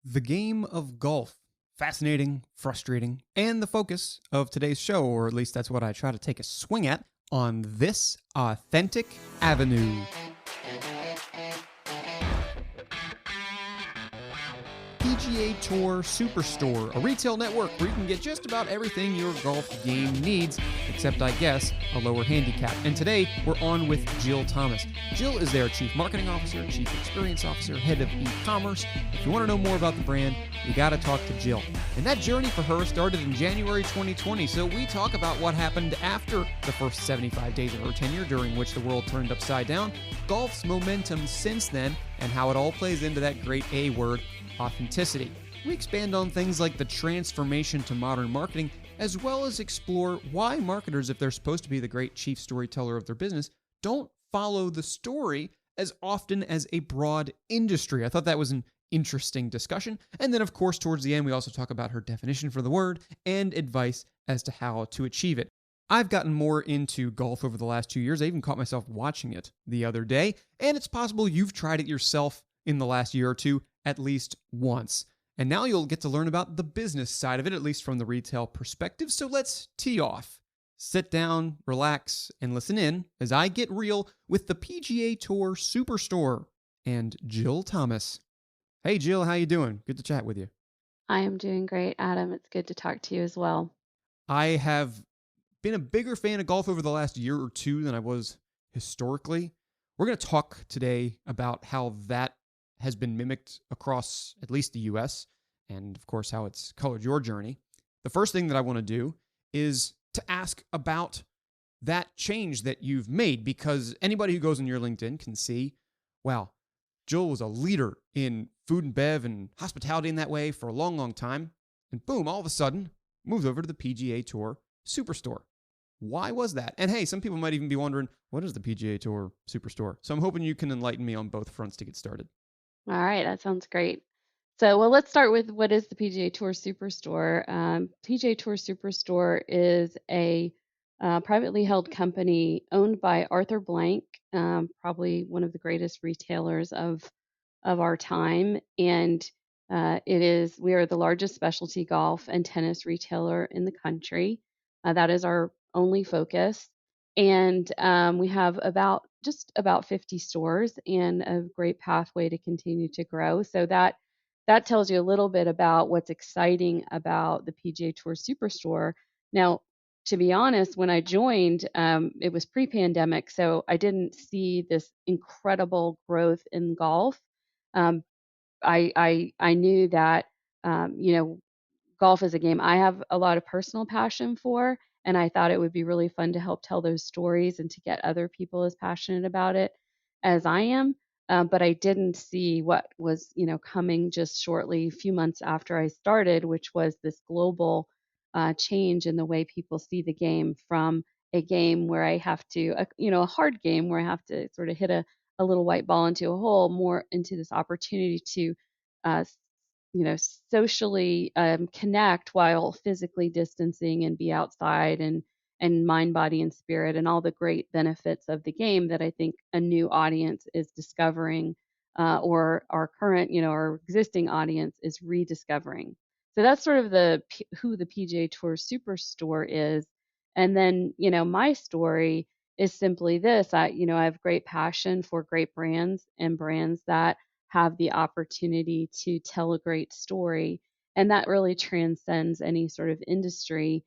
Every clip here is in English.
The game of golf. Fascinating, frustrating, and the focus of today's show, or at least that's what I try to take a swing at on this authentic avenue. PGA Tour Superstore, a retail network where you can get just about everything your golf game needs, except, I guess, a lower handicap. And today, we're on with Jill Thomas. Jill is their Chief Marketing Officer, Chief Experience Officer, Head of eCommerce. If you want to know more about the brand, you got to talk to Jill. And that journey for her started in January 2020, so we talk about what happened after the first 75 days of her tenure, during which the world turned upside down, golf's momentum since then, and how it all plays into that great A word, authenticity. We expand on things like the transformation to modern marketing, as well as explore why marketers, if they're supposed to be the great chief storyteller of their business, don't follow the story as often as a broad industry. I thought that was an interesting discussion. And then, of course, towards the end, we also talk about her definition for the word and advice as to how to achieve it. I've gotten more into golf over the last 2 years. I even caught myself watching it the other day, and it's possible you've tried it yourself in the last year or two at least once. And now you'll get to learn about the business side of it, at least from the retail perspective. So let's tee off. Sit down, relax, and listen in as I get real with the PGA Tour Superstore and Jill Thomas. Hey, Jill, how you doing? Good to chat with you. I am doing great, Adam. It's good to talk to you as well. I have been a bigger fan of golf over the last year or two than I was historically. We're going to talk today about how that has been mimicked across at least the US, and of course, how it's colored your journey. The first thing that I want to do is to ask about that change that you've made, because anybody who goes on your LinkedIn can see, wow, Jill was a leader in food and bev and hospitality in that way for a long, long time. And boom, all of a sudden, moved over to the PGA Tour Superstore. Why was that? And hey, some people might even be wondering, what is the PGA Tour Superstore? So I'm hoping you can enlighten me on both fronts to get started. All right, that sounds great. So, let's start with what is the PGA Tour Superstore. PGA Tour Superstore is a privately held company owned by Arthur Blank, probably one of the greatest retailers of our time, and we are the largest specialty golf and tennis retailer in the country. That is our only focus. And we have just about 50 stores and a great pathway to continue to grow. So that tells you a little bit about what's exciting about the PGA Tour Superstore. Now, to be honest, when I joined, it was pre-pandemic, so I didn't see this incredible growth in golf. Um, I knew that golf is a game I have a lot of personal passion for, and I thought it would be really fun to help tell those stories and to get other people as passionate about it as I am. But I didn't see what was, coming just shortly, a few months after I started, which was this global change in the way people see the game from a game where I have to, a hard game where I have to sort of hit a little white ball into a hole, more into this opportunity to uh, you know, socially connect while physically distancing and be outside and mind, body, and spirit, and all the great benefits of the game that I think a new audience is discovering, or our current, our existing audience is rediscovering. So that's sort of who the PGA Tour Superstore is. And then, my story is simply this: I have great passion for great brands and brands that have the opportunity to tell a great story. And that really transcends any sort of industry.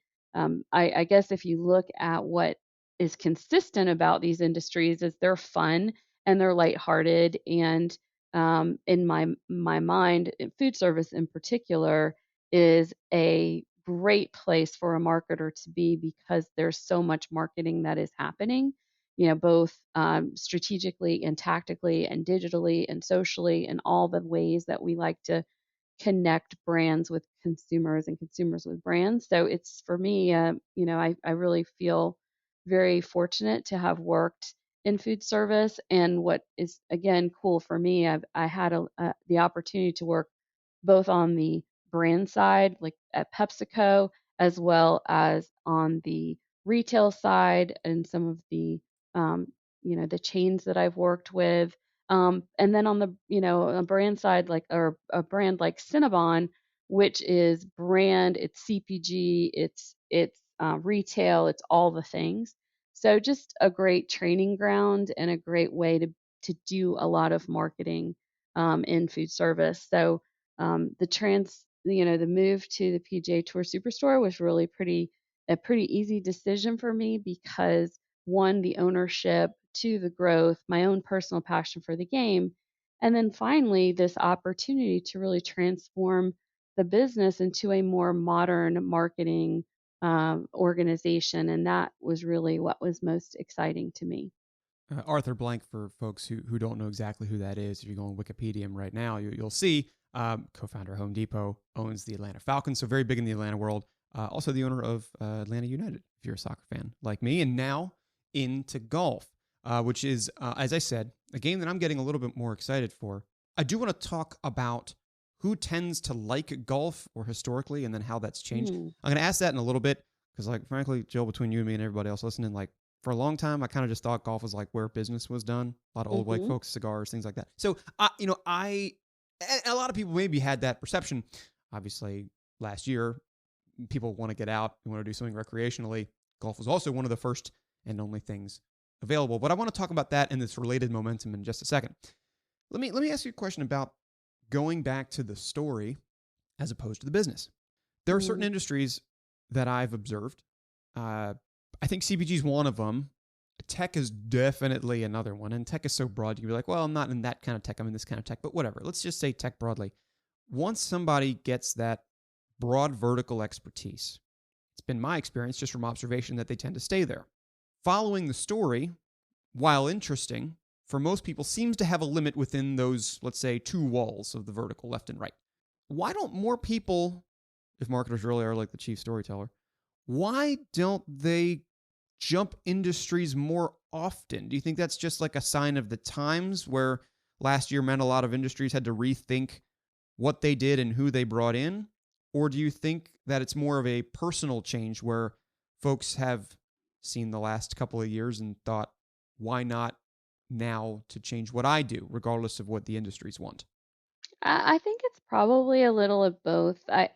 I guess if you look at what is consistent about these industries is they're fun and they're lighthearted. And in my mind, food service in particular is a great place for a marketer to be because there's so much marketing that is happening, both strategically and tactically and digitally and socially, and all the ways that we like to connect brands with consumers and consumers with brands. So it's for me, I really feel very fortunate to have worked in food service. And what is again cool for me, I had the opportunity to work both on the brand side, like at PepsiCo, as well as on the retail side and some of the um, the chains that I've worked with. And then on the, a brand side, like, or a brand like Cinnabon, which is brand, it's CPG, it's retail, it's all the things. So just a great training ground and a great way to do a lot of marketing in food service. So the move to the PGA Tour Superstore was really a pretty easy decision for me because one, the ownership, two, the growth, my own personal passion for the game, and then finally this opportunity to really transform the business into a more modern marketing organization, and that was really what was most exciting to me. Arthur Blank, for folks who don't know exactly who that is, if you go on Wikipedia right now, you'll see co-founder of Home Depot, owns the Atlanta Falcons, so very big in the Atlanta world. Also the owner of Atlanta United, if you're a soccer fan like me, and now into golf, which is, as I said, a game that I'm getting a little bit more excited for. I do want to talk about who tends to like golf or historically, and then how that's changed. Mm, I'm going to ask that in a little bit because, like, frankly, Jill, between you and me and everybody else listening, like, for a long time, I kind of just thought golf was like where business was done. A lot of old white hmm folks, cigars, things like that. So, and a lot of people maybe had that perception. Obviously, last year, people want to get out and want to do something recreationally. Golf was also one of the first and only things available. But I want to talk about that and this related momentum in just a second. Let me ask you a question about going back to the story as opposed to the business. There are certain mm. industries that I've observed. I think CPG is one of them. Tech is definitely another one. And tech is so broad, you can be like, well, I'm not in that kind of tech. I'm in this kind of tech. But whatever. Let's just say tech broadly. Once somebody gets that broad vertical expertise, it's been my experience just from observation that they tend to stay there. Following the story, while interesting, for most people seems to have a limit within those, let's say, two walls of the vertical, left and right. Why don't more people, if marketers really are like the chief storyteller, why don't they jump industries more often? Do you think that's just like a sign of the times where last year meant a lot of industries had to rethink what they did and who they brought in? Or do you think that it's more of a personal change where folks have seen the last couple of years and thought, why not now to change what I do, regardless of what the industries want? I think it's probably a little of both. I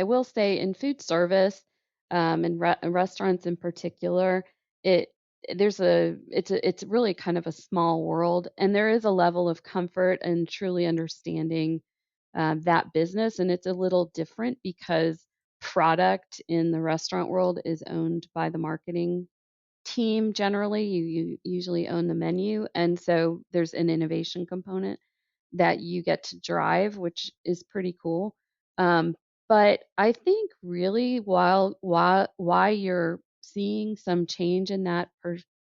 will say in food service, and restaurants in particular, it it's really kind of a small world, and there is a level of comfort and truly understanding that business, and it's a little different because product in the restaurant world is owned by the marketing team generally. You usually own the menu, and so there's an innovation component that you get to drive, which is pretty cool. Um, but I think really why you're seeing some change in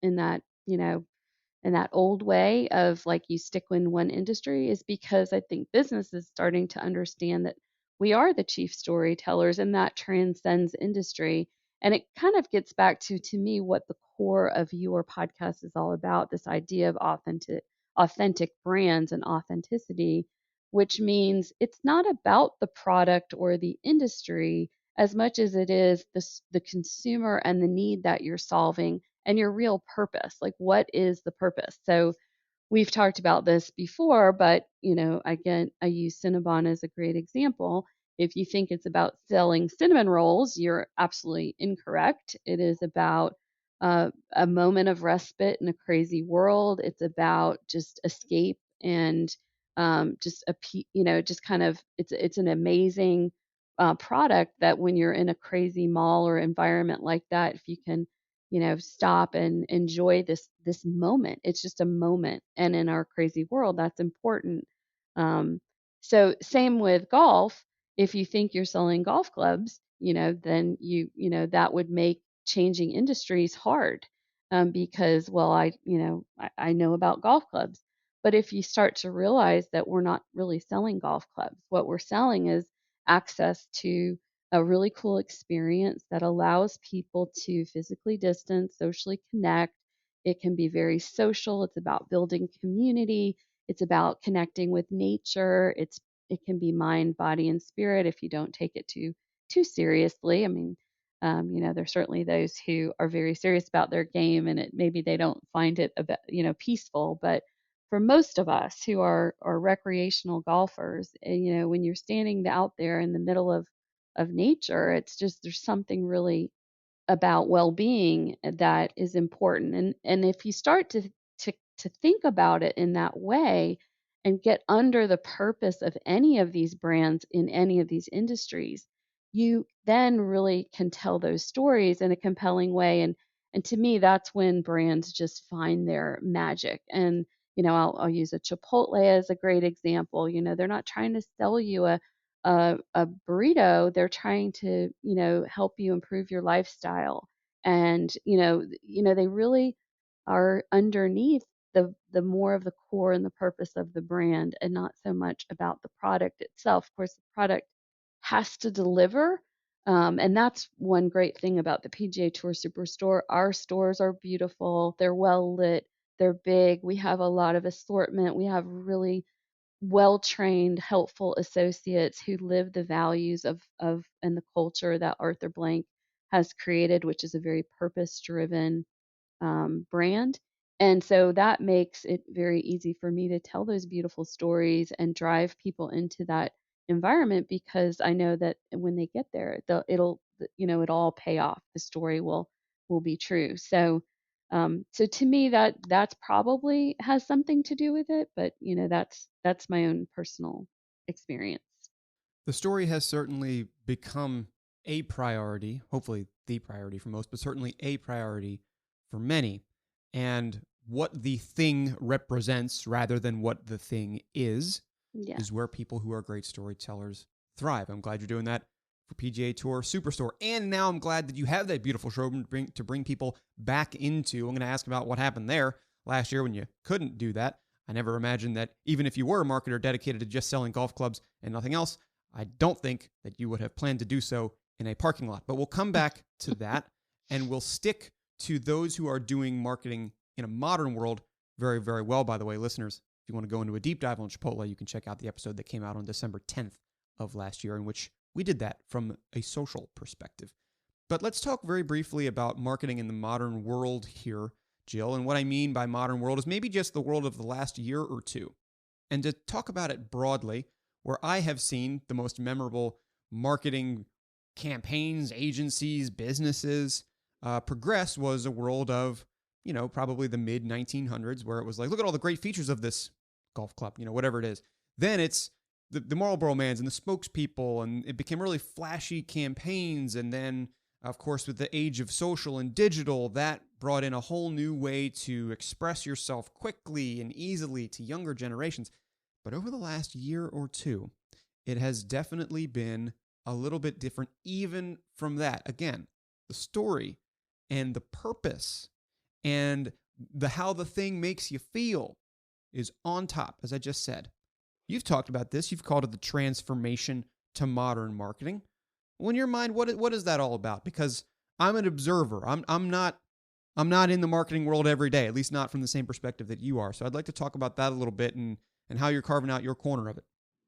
in that, in that old way of like you stick in one industry is because I think business is starting to understand that we are the chief storytellers and that transcends industry. And it kind of gets back to me what the core of your podcast is all about, this idea of authentic brands and authenticity, which means it's not about the product or the industry as much as it is the consumer and the need that you're solving and your real purpose. Like, what is the purpose? So, we've talked about this before, but again, I use Cinnabon as a great example. If you think it's about selling cinnamon rolls, you're absolutely incorrect. It is about a moment of respite in a crazy world. It's about just escape and just kind of it's an amazing product that when you're in a crazy mall or environment like that, if you can stop and enjoy this moment. It's just a moment, and in our crazy world, that's important. Um, so same with golf. If you think you're selling golf clubs, then that would make changing industries hard, because well, I know about golf clubs, but if you start to realize that we're not really selling golf clubs, what we're selling is access to a really cool experience that allows people to physically distance, socially connect. It can be very social. It's about building community. It's about connecting with nature. It can be mind, body, and spirit if you don't take it too seriously. I mean, there's certainly those who are very serious about their game, and maybe they don't find it a bit, peaceful. But for most of us who are recreational golfers, and, when you're standing out there in the middle of nature, it's just there's something really about well-being that is important. And if you start to think about it in that way and get under the purpose of any of these brands in any of these industries, you then really can tell those stories in a compelling way. And to me, that's when brands just find their magic. And I'll use a Chipotle as a great example. They're not trying to sell you a burrito. They're trying to, help you improve your lifestyle. And, they really are underneath the more of the core and the purpose of the brand, and not so much about the product itself. Of course, the product has to deliver. And that's one great thing about the PGA Tour Superstore. Our stores are beautiful, they're well lit, they're big. We have a lot of assortment. We have really well-trained, helpful associates who live the values of and the culture that Arthur Blank has created, which is a very purpose-driven brand. And so that makes it very easy for me to tell those beautiful stories and drive people into that environment, because I know that when they get there, it'll all pay off. The story will be true. So to me, that's probably has something to do with it, but that's my own personal experience. The story has certainly become a priority, hopefully the priority for most, but certainly a priority for many. And what the thing represents rather than what the thing Yeah. is where people who are great storytellers thrive. I'm glad you're doing that for PGA Tour Superstore. And now I'm glad that you have that beautiful showroom to bring people back into. I'm going to ask about what happened there last year when you couldn't do that. I never imagined that even if you were a marketer dedicated to just selling golf clubs and nothing else, I don't think that you would have planned to do so in a parking lot. But we'll come back to that, and we'll stick to those who are doing marketing in a modern world very, very well. By the way, listeners, if you want to go into a deep dive on Chipotle, you can check out the episode that came out on December 10th of last year, in which we did that from a social perspective. But let's talk very briefly about marketing in the modern world here, Jill. And what I mean by modern world is maybe just the world of the last year or two. And to talk about it broadly, where I have seen the most memorable marketing campaigns, agencies, businesses progress was a world of, probably the mid 1900s, where it was like, look at all the great features of this golf club, whatever it is. Then it's the Marlboro Mans and the spokespeople, and it became really flashy campaigns. And then, of course, with the age of social and digital, that brought in a whole new way to express yourself quickly and easily to younger generations. But over the last year or two, it has definitely been a little bit different, even from that. Again, the story and the purpose and how the thing makes you feel is on top, as I just said. You've talked about this. You've called it the transformation to modern marketing. Well, in your mind, what is that all about? Because I'm an observer. I'm not in the marketing world every day, at least not from the same perspective that you are. So I'd like to talk about that a little bit and how you're carving out your corner of it.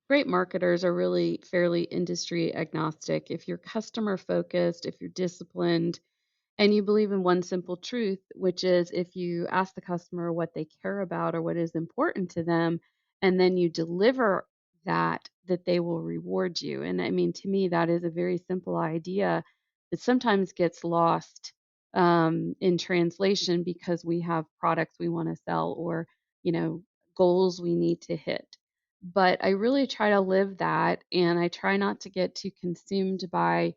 Great marketers are really fairly industry agnostic. If you're customer focused, if you're disciplined, and you believe in one simple truth, which is if you ask the customer what they care about or what is important to them, and then you deliver that they will reward you. And I mean, to me, that is a very simple idea that sometimes gets lost in translation because we have products we want to sell, or, you know, goals we need to hit. But I really try to live that, and I try not to get too consumed by,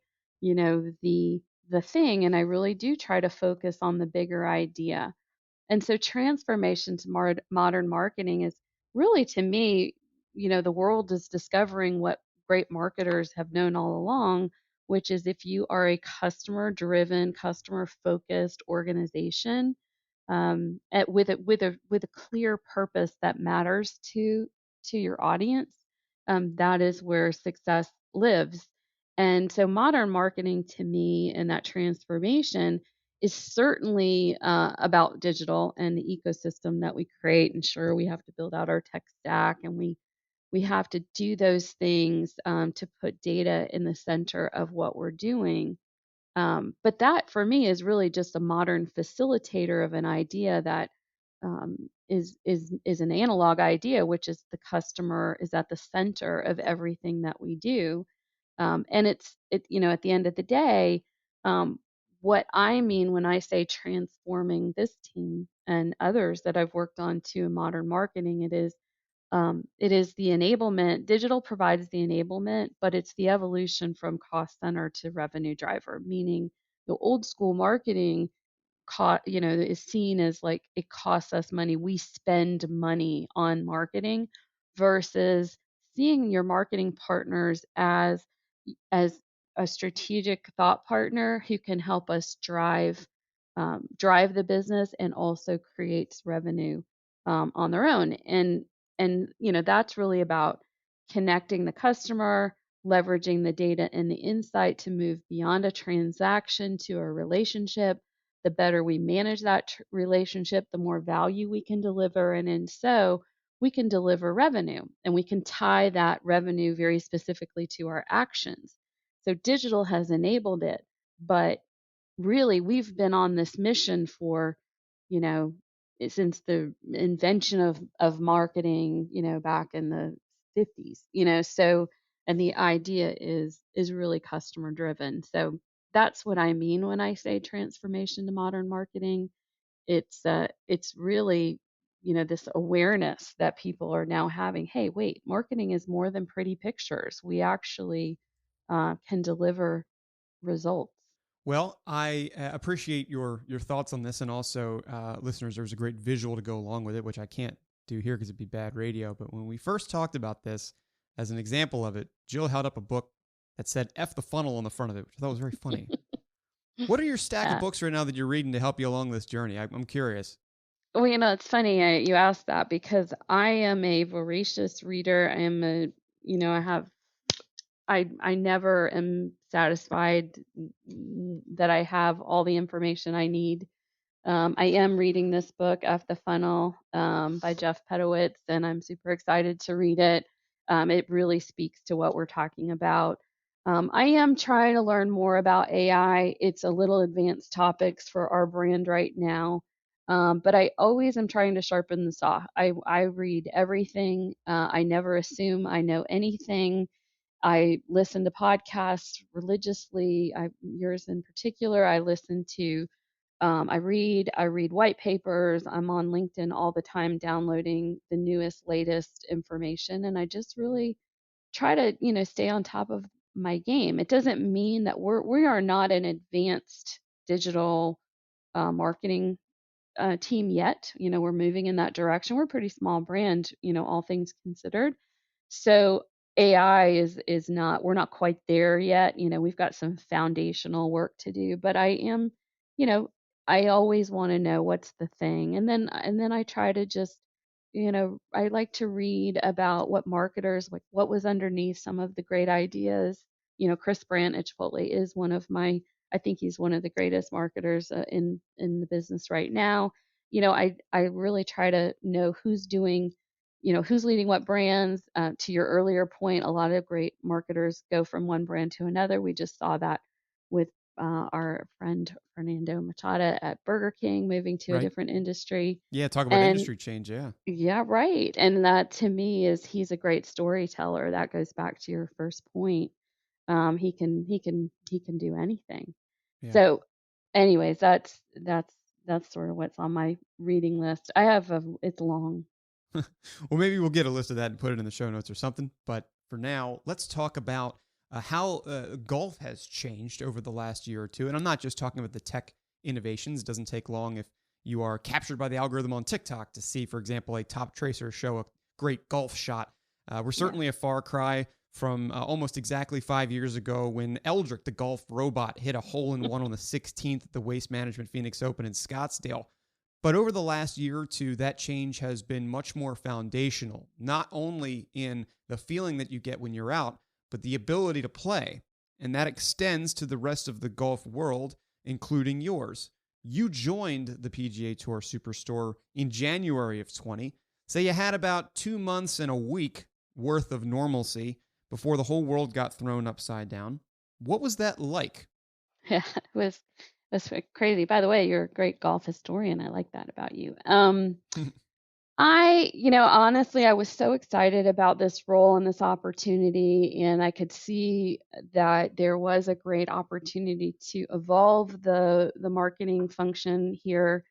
the thing, and I really do try to focus on the bigger idea. And so transformation to modern marketing is really, to me, the world is discovering what great marketers have known all along, which is if you are a customer driven, customer focused organization, with a clear purpose that matters to your audience, that is where success lives. And so modern marketing, to me, and that transformation is certainly about digital and the ecosystem that we create. And sure, we have to build out our tech stack, and we have to do those things to put data in the center of what we're doing. But that for me is really just a modern facilitator of an idea that is an analog idea, which is the customer is at the center of everything that we do. And at the end of the day, um, what I mean when I say transforming this team and others that I've worked on to modern marketing, it is the enablement. Digital provides the enablement, but it's the evolution from cost center to revenue driver, meaning the old school marketing is seen as like it costs us money. We spend money on marketing versus seeing your marketing partners as a strategic thought partner who can help us drive the business and also creates revenue on their own. And that's really about connecting the customer, leveraging the data and the insight to move beyond a transaction to a relationship. The better we manage that relationship, the more value we can deliver, and so we can deliver revenue, and we can tie that revenue very specifically to our actions. So digital has enabled it, but really we've been on this mission for, you know, since the invention of marketing, back in the 50s, so, and the idea is really customer driven. So that's what I mean when I say transformation to modern marketing. It's really, this awareness that people are now having. Hey, wait, marketing is more than pretty pictures. We actually can deliver results. Well, I appreciate your thoughts on this, and also, listeners, there's a great visual to go along with it, which I can't do here because it'd be bad radio. But when we first talked about this, as an example of it, Jill held up a book that said "F the funnel" on the front of it, which I thought was very funny. What are your stack of Yeah. books right now that you're reading to help you along this journey? I'm curious. Well, it's funny you asked that because I am a voracious reader. I am a, I have, I never am satisfied that I have all the information I need. I am reading this book, F the Funnel, by Jeff Pedowitz, and I'm super excited to read it. It really speaks to what we're talking about. I am trying to learn more about AI. It's a little advanced topics for our brand right now. But I always am trying to sharpen the saw. I read everything. I never assume I know anything. I listen to podcasts religiously. Yours in particular, I listen to. I read white papers. I'm on LinkedIn all the time, downloading the newest, latest information, and I just really try to, stay on top of my game. It doesn't mean that we are not an advanced digital marketing team yet. We're moving in that direction. We're a pretty small brand, all things considered. So AI is not, we're not quite there yet. We've got some foundational work to do, but you know, I always want to know what's the thing. And then I try to just, I like to read about what marketers, like what was underneath some of the great ideas. Chris Brandt at Chipotle is one of my, I think he's one of the greatest marketers in the business right now. I really try to know who's doing, who's leading what brands. To your earlier point, a lot of great marketers go from one brand to another. We just saw that with our friend Fernando Machada at Burger King moving to a Right? different industry. Yeah, talk about And industry change. Yeah, yeah, right. And that to me is he's a great storyteller. That goes back to your first point. He can do anything. yeah. So, anyways, that's sort of what's on my reading list. It's long. Well, maybe we'll get a list of that and put it in the show notes or something. But for now, let's talk about how golf has changed over the last year or two. And I'm not just talking about the tech innovations. It doesn't take long if you are captured by the algorithm on TikTok to see, for example, a top tracer show a great golf shot. We're Yeah. certainly a far cry from almost exactly 5 years ago when Eldrick, the golf robot, hit a hole in one on the 16th at the Waste Management Phoenix Open in Scottsdale. But over the last year or two, that change has been much more foundational, not only in the feeling that you get when you're out, but the ability to play. And that extends to the rest of the golf world, including yours. You joined the PGA Tour Superstore in January of 20. So you had about 2 months and a week worth of normalcy before the whole world got thrown upside down. What was that like? Yeah, That's crazy. By the way, you're a great golf historian. I like that about you. Honestly, I was so excited about this role and this opportunity, and I could see that there was a great opportunity to evolve the marketing function here.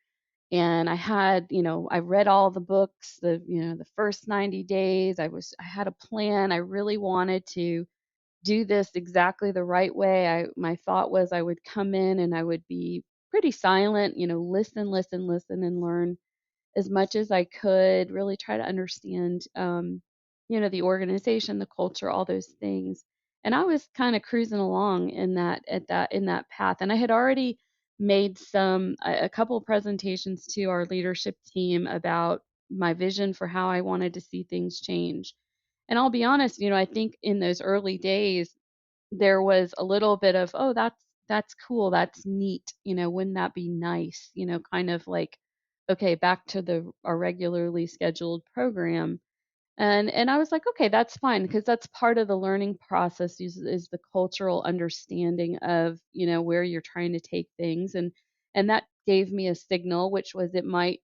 And I read all the books, the first 90 days. I had a plan. I really wanted to do this exactly the right way. My thought was I would come in and I would be pretty silent, listen, listen, listen, and learn as much as I could, really try to understand, the organization, the culture, all those things. And I was kind of cruising along in that path. And I had already made a couple of presentations to our leadership team about my vision for how I wanted to see things change. And I'll be honest, I think in those early days, there was a little bit of, oh, that's cool, that's neat, wouldn't that be nice? Kind of like, okay, back to our regularly scheduled program. And I was like, okay, that's fine because that's part of the learning process is the cultural understanding of, where you're trying to take things. And that gave me a signal, which was it might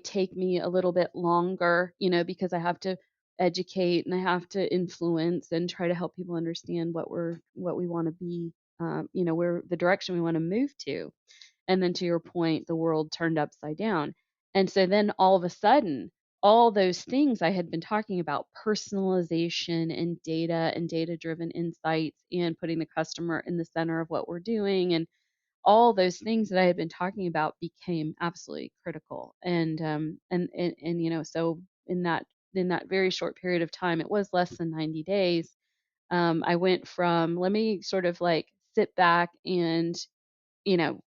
take me a little bit longer, because I have to educate and I have to influence and try to help people understand what we want to be, where the direction we want to move to. And then to your point, the world turned upside down. And so then all of a sudden, all those things I had been talking about, personalization and data driven insights and putting the customer in the center of what we're doing, and all those things that I had been talking about became absolutely critical. So in that very short period of time, it was less than 90 days. I went from, let me sort of like sit back and, you know,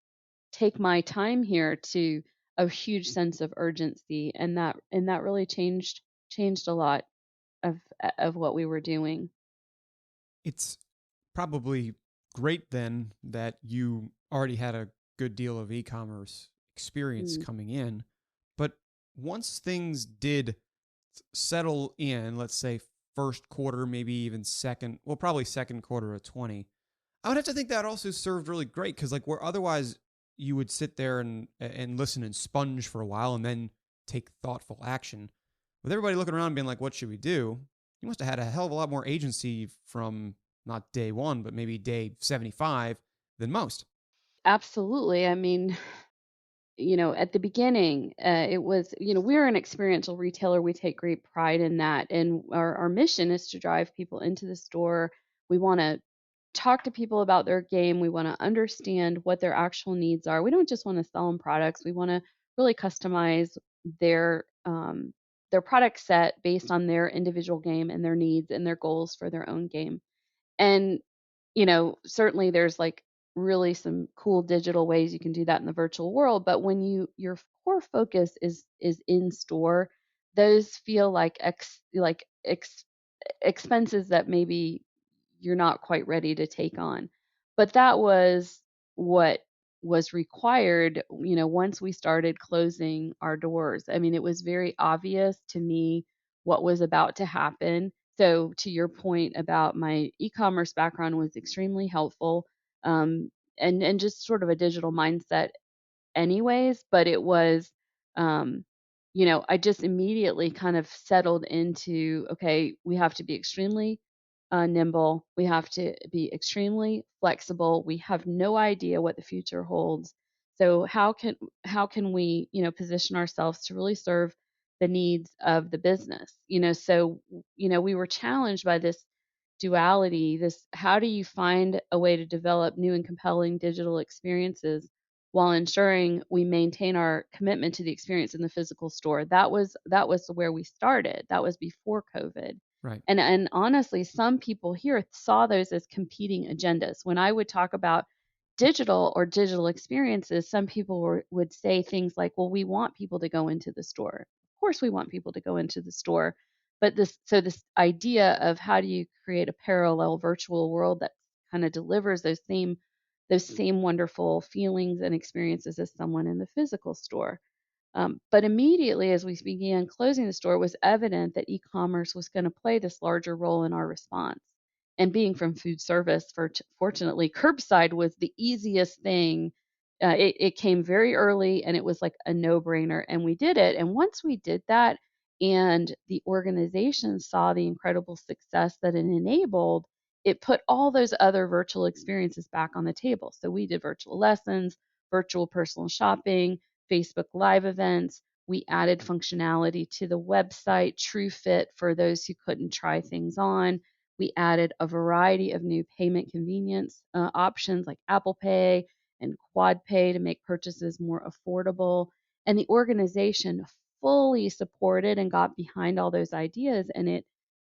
take my time here, to a huge sense of urgency, and that really changed a lot of what we were doing. It's probably great then that you already had a good deal of e-commerce experience Mm, coming in. But once things did settle in, let's say first quarter, maybe even second, well, probably second quarter of 20, I would have to think that also served really great because, like, where otherwise you would sit there and listen and sponge for a while and then take thoughtful action. With everybody looking around being like, what should we do? You must have had a hell of a lot more agency from not day one, but maybe day 75 than most. absolutely. I mean, at the beginning, it was, we're an experiential retailer. We take great pride in that. And our mission is to drive people into the store. We want to talk to people about their game. We want to understand what their actual needs are. We don't just want to sell them products. We want to really customize their product set based on their individual game and their needs and their goals for their own game. And certainly there's like really some cool digital ways you can do that in the virtual world, but when your core focus is in store, those feel like expenses that maybe you're not quite ready to take on. But that was what was required, once we started closing our doors. I mean, it was very obvious to me what was about to happen. So, to your point about my e-commerce background was extremely helpful, and just sort of a digital mindset anyways, but it was, um, I just immediately kind of settled into, okay, we have to be extremely nimble. We have to be extremely flexible. We have no idea what the future holds. So how can we, position ourselves to really serve the needs of the business? So we were challenged by this duality, this, how do you find a way to develop new and compelling digital experiences while ensuring we maintain our commitment to the experience in the physical store. That was where we started. That was before COVID. Right. And honestly, some people here saw those as competing agendas. When I would talk about digital experiences, some people would say things like, well, we want people to go into the store. Of course we want people to go into the store. But this idea of how do you create a parallel virtual world that kind of delivers those same wonderful feelings and experiences as someone in the physical store. But immediately, as we began closing the store, it was evident that e-commerce was going to play this larger role in our response. And being from food service, fortunately, curbside was the easiest thing it came very early and it was like a no-brainer, and we did it. And once we did that and the organization saw the incredible success that it enabled, it put all those other virtual experiences back on the table. So we did virtual lessons, virtual personal shopping, Facebook Live events. We added functionality to the website, TrueFit, for those who couldn't try things on. We added a variety of new payment convenience options like Apple Pay and Quad Pay to make purchases more affordable. And the organization fully supported and got behind all those ideas, and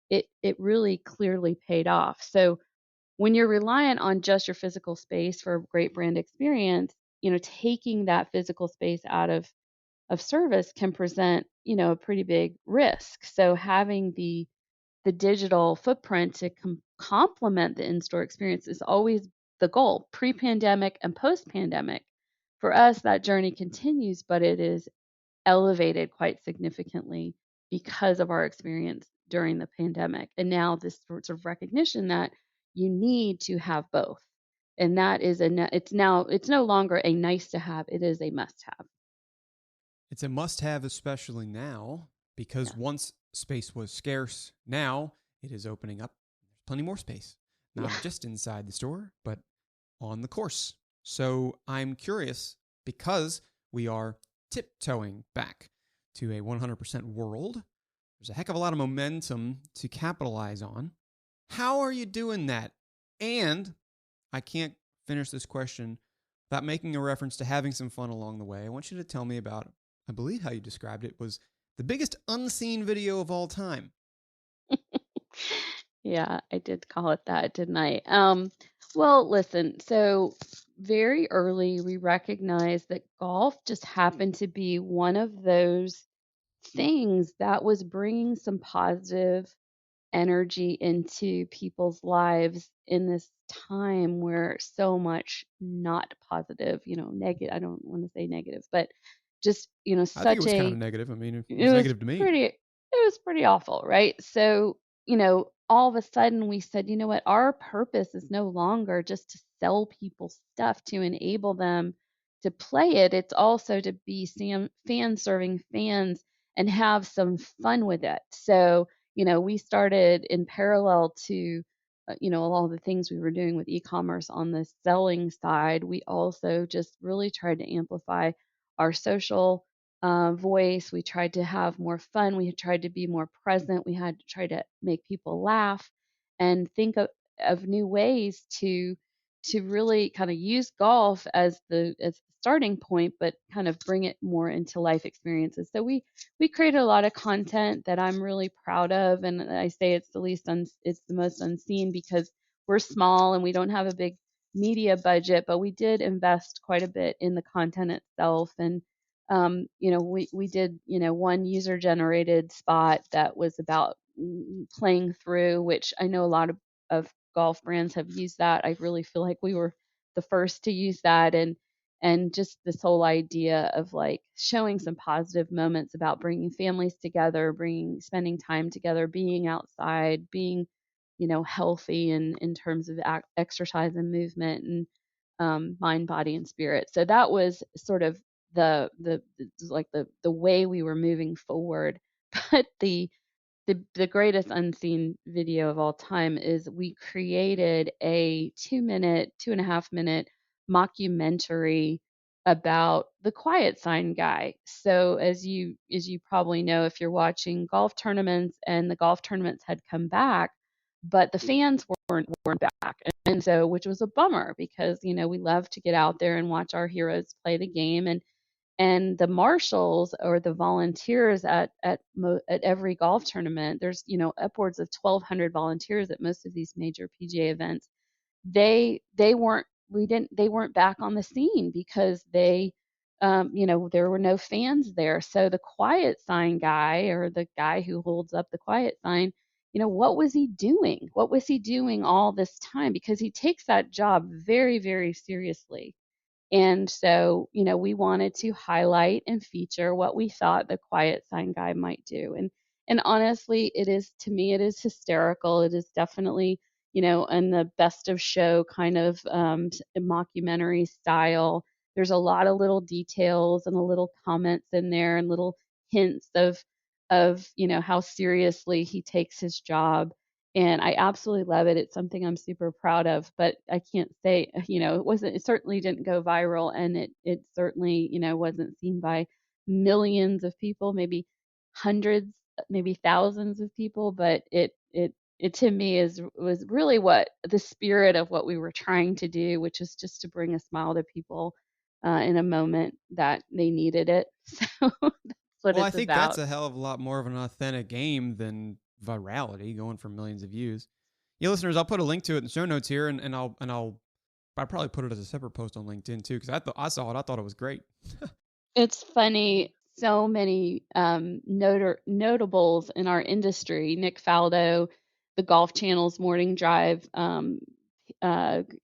it really clearly paid off. So when you're reliant on just your physical space for a great brand experience, taking that physical space out of service can present, a pretty big risk. So having the digital footprint to complement the in-store experience is always the goal, pre-pandemic and post-pandemic. For us, that journey continues, but it is elevated quite significantly because of our experience during the pandemic. And now this sort of recognition that you need to have both. And that is it's no longer a nice to have, it is a must have. It's a must have, especially now, because Yeah. once space was scarce, now it is opening up. There's plenty more space, not Yeah. just inside the store, but on the course. So I'm curious, because we are tiptoeing back to a 100% world, there's a heck of a lot of momentum to capitalize on. How are you doing that? And I can't finish this question without making a reference to having some fun along the way. I want you to tell me about, I believe how you described it was the biggest unseen video of all time. Yeah, I did call it that, didn't I? Well, listen, so very early we recognized that golf just happened to be one of those things that was bringing some positive energy into people's lives in this time where so much not positive, negative, I don't want to say negative, but just, I think it such was kind of a negative. I mean, it it was was negative to me. pretty it was pretty awful, right? So, all of a sudden we said, you know what, our purpose is no longer just to sell people stuff to enable them to play it. It's also to be fan serving fans and have some fun with it. So, we started in parallel to all the things we were doing with e-commerce on the selling side. We also just really tried to amplify our social voice. We tried to have more fun. We tried to be more present. We had to try to make people laugh and think of new ways to really kind of use golf as the starting point, but kind of bring it more into life experiences. So we created a lot of content that I'm really proud of, and I say it's it's the most unseen because we're small and we don't have a big media budget, but we did invest quite a bit in the content itself. And we did, one user generated spot that was about playing through, which I know a lot of golf brands have used that. I really feel like we were the first to use that. And just this whole idea of like showing some positive moments about bringing families together, spending time together, being outside, being, healthy in terms of exercise and movement, and mind, body, and spirit. So that was sort of the way we were moving forward. But the greatest unseen video of all time is we created a 2-minute, 2.5 minute mockumentary about the quiet sign guy. So as you probably know, if you're watching golf tournaments, and the golf tournaments had come back, but the fans weren't back. And so, which was a bummer because, we love to get out there and watch our heroes play the game. And the marshals, or the volunteers at every golf tournament, there's, upwards of 1,200 volunteers at most of these major PGA events. They weren't back on the scene because there were no fans there. So the quiet sign guy, or the guy who holds up the quiet sign, what was he doing? What was he doing all this time? Because he takes that job very, very seriously. And so, we wanted to highlight and feature what we thought the quiet sign guy might do. And honestly, to me, it is hysterical. It is definitely, in the best of show kind of mockumentary style. there's a lot of little details and a little comments in there and little hints of how seriously he takes his job. And I absolutely love it. It's something I'm super proud of, but I can't say, it certainly didn't go viral, and it certainly, wasn't seen by millions of people, maybe hundreds, maybe thousands of people, but it to me was really what the spirit of what we were trying to do, which is just to bring a smile to people in a moment that they needed it. So that's what Well, I it's think that's about. a hell of a lot more of an authentic game than virality going for millions of views. Yeah, listeners, I'll put a link to it in the show notes here, and I'll probably put it as a separate post on LinkedIn too, because I saw it, I thought it was great. It's funny, so many notables in our industry, Nick Faldo, the Golf Channel's Morning Drive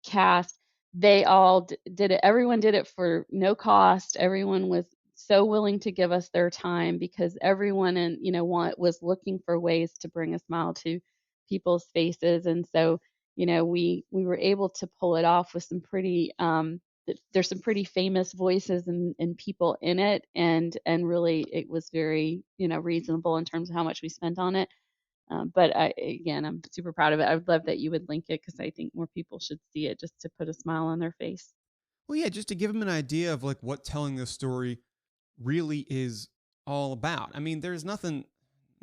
cast, they all did it. Everyone did it for no cost. Everyone was so willing to give us their time because everyone was looking for ways to bring a smile to people's faces. And so, we were able to pull it off with some pretty there's some pretty famous voices and people in it, and really it was very reasonable in terms of how much we spent on it. But again, I'm super proud of it. I would love that you would link it because I think more people should see it just to put a smile on their face. Well, yeah, just to give them an idea of like what telling this story really is all about. I mean, there's nothing,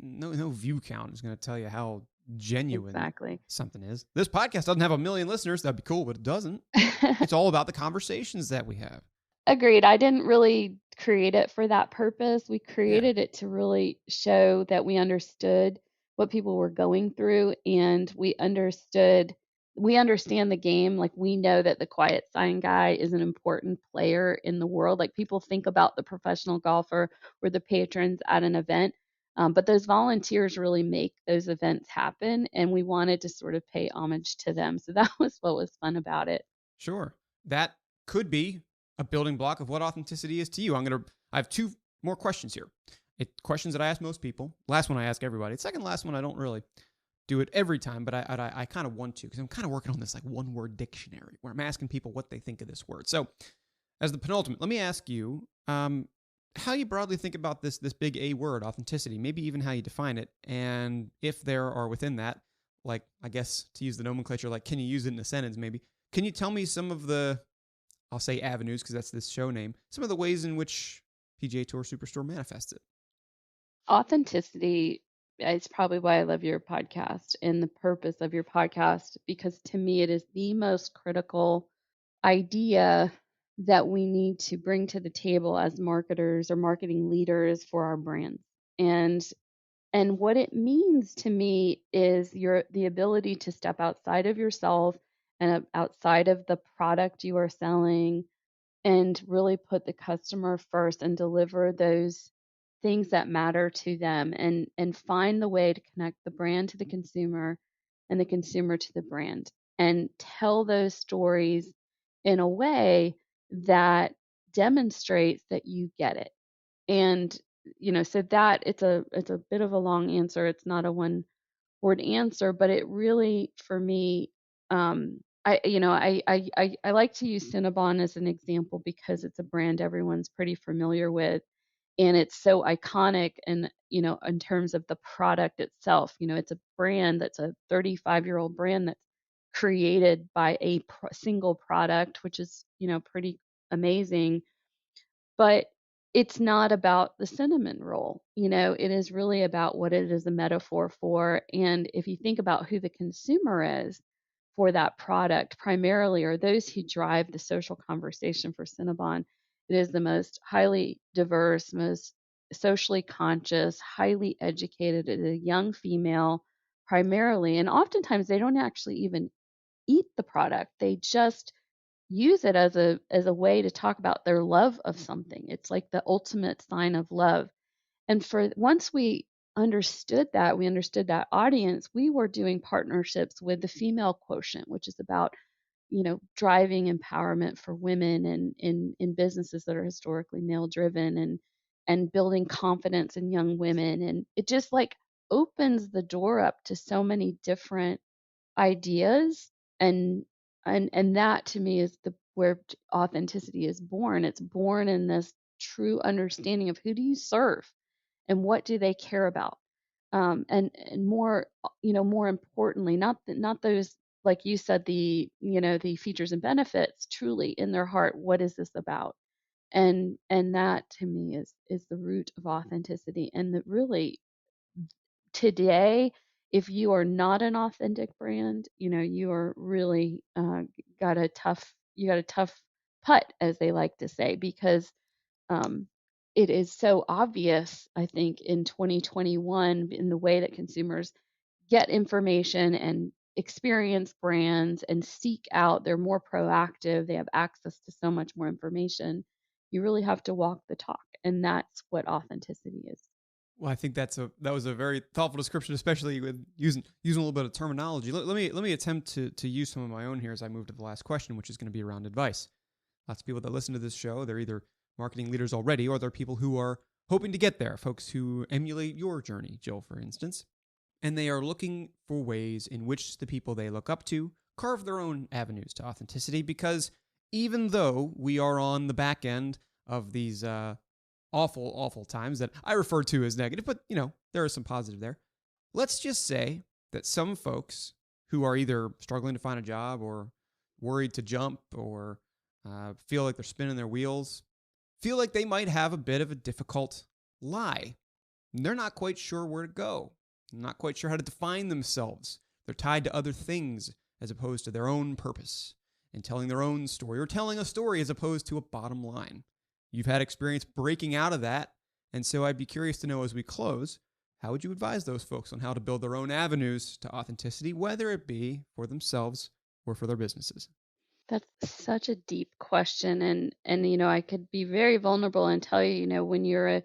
no view count is going to tell you how genuine Exactly. something is. This podcast doesn't have 1 million listeners. That'd be cool, but it doesn't. It's all about the conversations that we have. Agreed. I didn't really create it for that purpose. We Yeah, created it to really show that we understood what people were going through, and we understand the game. Like, we know that the quiet sign guy is an important player in the world. Like, people think about the professional golfer or the patrons at an event, but those volunteers really make those events happen, and we wanted to sort of pay homage to them. So that was what was fun about it. sure. That could be a building block of what authenticity is to you. I have 2 more questions here. Questions that I ask most people. Last one I ask everybody. The second last one I don't really do it every time, but I kind of want to, because I'm kind of working on this like one word dictionary where I'm asking people what they think of this word. So, as the penultimate, let me ask you how you broadly think about this big A word, authenticity. Maybe even how you define it, and if there are within that, like, I guess to use the nomenclature, like, can you use it in a sentence? Maybe can you tell me some of the, I'll say avenues because that's this show name, some of the ways in which PGA Tour Superstore manifests it? Authenticity is probably why I love your podcast and the purpose of your podcast, because to me it is the most critical idea that we need to bring to the table as marketers or marketing leaders for our brands. And what it means to me is the ability to step outside of yourself and outside of the product you are selling, and really put the customer first and deliver those things that matter to them, and find the way to connect the brand to the consumer and the consumer to the brand, and tell those stories in a way that demonstrates that you get it. And so that it's a bit of a long answer. It's not a one word answer, but it really, for me, I like to use Cinnabon as an example because it's a brand everyone's pretty familiar with, and it's so iconic. And in terms of the product itself, it's a brand that's a 35-year-old brand that's created by a single product, which is pretty amazing. But it's not about the cinnamon roll. It is really about what it is a metaphor for. And if you think about who the consumer is for that product, primarily are those who drive the social conversation for Cinnabon. It is the most highly diverse, most socially conscious, highly educated. It is a young female primarily, and oftentimes they don't actually even eat the product. They just use it as a way to talk about their love of something. It's like the ultimate sign of love. And for once we understood that audience, we were doing partnerships with the Female Quotient, which is about driving empowerment for women and in businesses that are historically male driven, and building confidence in young women. And it just like opens the door up to so many different ideas and and that to me is the where authenticity is born. It's born in this true understanding of who do you serve and what do they care about. And more, more importantly, not those, like you said, the features and benefits. Truly in their heart, what is this about? And that to me is the root of authenticity. And that really today, if you are not an authentic brand, you are really got a tough putt, as they like to say, because um, it is so obvious, I think, in 2021, in the way that consumers get information and experience brands and seek out. They're more proactive. They have access to so much more information. You really have to walk the talk, and that's what authenticity is. Well, I think that was a very thoughtful description, especially with using a little bit of terminology. Let me attempt to use some of my own here as I move to the last question, which is going to be around advice. Lots of people that listen to this show, they're either marketing leaders already, or they're people who are hoping to get there. Folks who emulate your journey, Jill, for instance, and they are looking for ways in which the people they look up to carve their own avenues to authenticity. Because even though we are on the back end of these awful, awful times that I refer to as negative, but there is some positive there. Let's just say that some folks who are either struggling to find a job or worried to jump or feel like they're spinning their wheels, feel like they might have a bit of a difficult lie. They're not quite sure where to go, not quite sure how to define themselves. They're tied to other things as opposed to their own purpose and telling their own story, or telling a story as opposed to a bottom line. You've had experience breaking out of that, and so I'd be curious to know, as we close, how would you advise those folks on how to build their own avenues to authenticity, whether it be for themselves or for their businesses? That's such a deep question, and I could be very vulnerable and tell you, when you're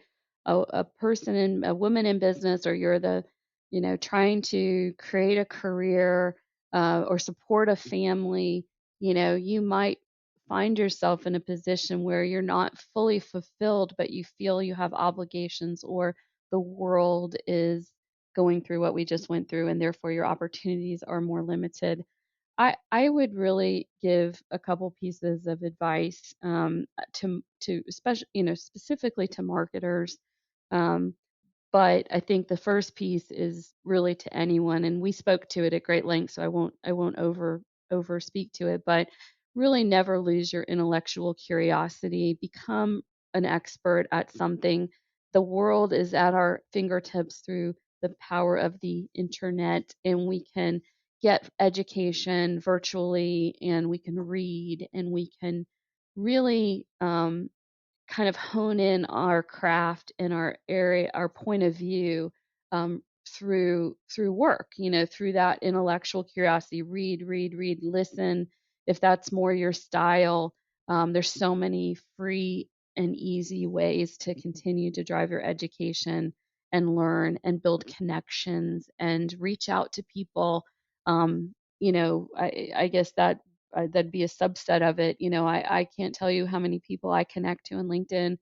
a person and a woman in business, or you're the, trying to create a career or support a family, you might find yourself in a position where you're not fully fulfilled, but you feel you have obligations, or the world is going through what we just went through, and therefore your opportunities are more limited. I would really give a couple pieces of advice to especially, specifically to marketers. Um, but I think the first piece is really to anyone, and we spoke to it at great length, so I won't over speak to it. But really, never lose your intellectual curiosity. Become an expert at something. The world is at our fingertips through the power of the internet, and we can get education virtually, and we can read, and we can really kind of hone in our craft and our area, our point of view, through work, through that intellectual curiosity. Read, listen, if that's more your style. There's so many free and easy ways to continue to drive your education and learn and build connections and reach out to people. I guess that'd be a subset of it. I can't tell you how many people I connect to in LinkedIn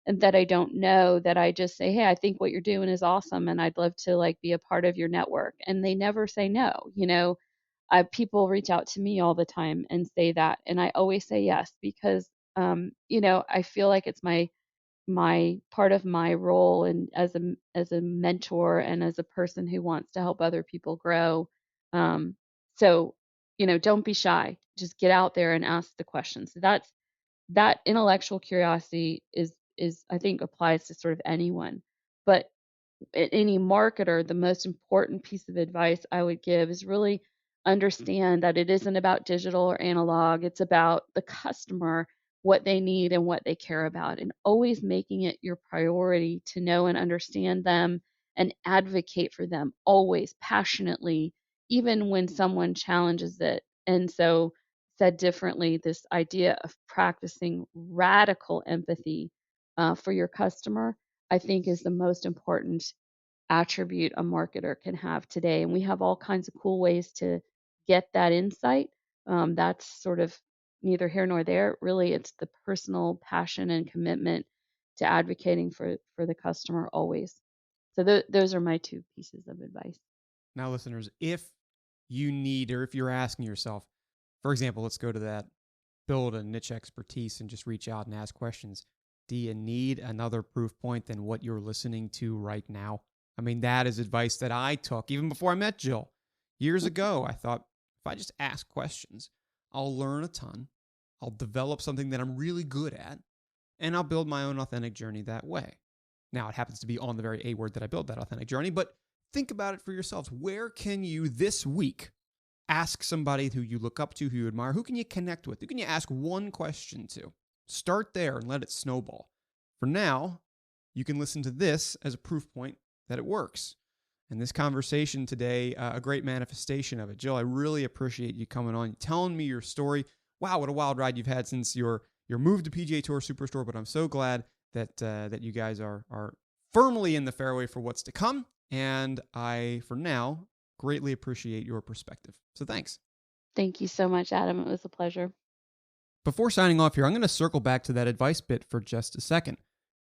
and that I don't know, that I just say, hey, I think what you're doing is awesome, and I'd love to like be a part of your network. And they never say no. People reach out to me all the time and say that, and I always say yes, because I feel like it's my part of my role, and as a mentor and as a person who wants to help other people grow. So don't be shy, just get out there and ask the questions. That intellectual curiosity is I think applies to sort of anyone. But any marketer, the most important piece of advice I would give is really understand that it isn't about digital or analog. It's about the customer, what they need and what they care about, and always making it your priority to know and understand them and advocate for them, always passionately, even when someone challenges it. And so, said differently, this idea of practicing radical empathy for your customer, I think, is the most important attribute a marketer can have today. And we have all kinds of cool ways to get that insight. That's sort of neither here nor there. Really, it's the personal passion and commitment to advocating for the customer always. So those are my two pieces of advice. Now, listeners, if you need, or if you're asking yourself, For example, let's go to that build a niche expertise and just reach out and ask questions. Do you need another proof point than what you're listening to right now? I mean, that is advice that I took even before I met Jill. Years ago, I thought if I just ask questions, I'll learn a ton. I'll develop something that I'm really good at, and I'll build my own authentic journey that way. Now, it happens to be on the very A word that I built that authentic journey, but think about it for yourselves. Where can you this week ask somebody who you look up to, who you admire? Who can you connect with? Who can you ask one question to? Start there and let it snowball. For now, you can listen to this as a proof point that it works. And this conversation today, a great manifestation of it. Jill, I really appreciate you coming on, telling me your story. Wow, what a wild ride you've had since your move to PGA Tour Superstore. But I'm so glad that you guys are firmly in the fairway for what's to come. And I, for now, greatly appreciate your perspective. So thanks. Thank you so much, Adam. It was a pleasure. Before signing off here, I'm going to circle back to that advice bit for just a second.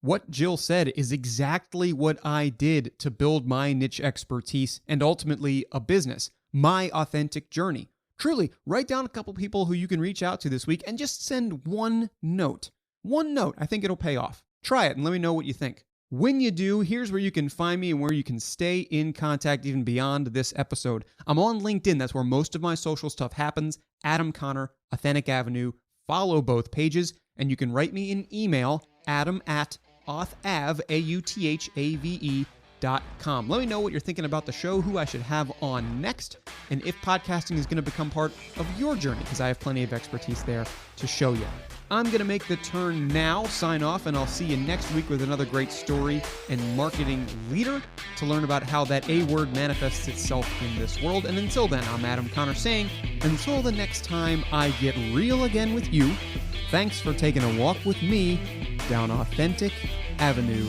What Jill said is exactly what I did to build my niche expertise and ultimately a business, my authentic journey. Truly, write down a couple people who you can reach out to this week and just send one note. One note. I think it'll pay off. Try it and let me know what you think. When you do, here's where you can find me and where you can stay in contact even beyond this episode. I'm on LinkedIn. That's where most of my social stuff happens. Adam Connor, Authentic Avenue. Follow both pages, and you can write me an email, adam@authave.com. Let me know what you're thinking about the show, who I should have on next, and if podcasting is going to become part of your journey, because I have plenty of expertise there to show you. I'm going to make the turn now, sign off, and I'll see you next week with another great story and marketing leader to learn about how that A word manifests itself in this world. And until then, I'm Adam Connor saying, until the next time I get real again with you, thanks for taking a walk with me down Authentic Avenue.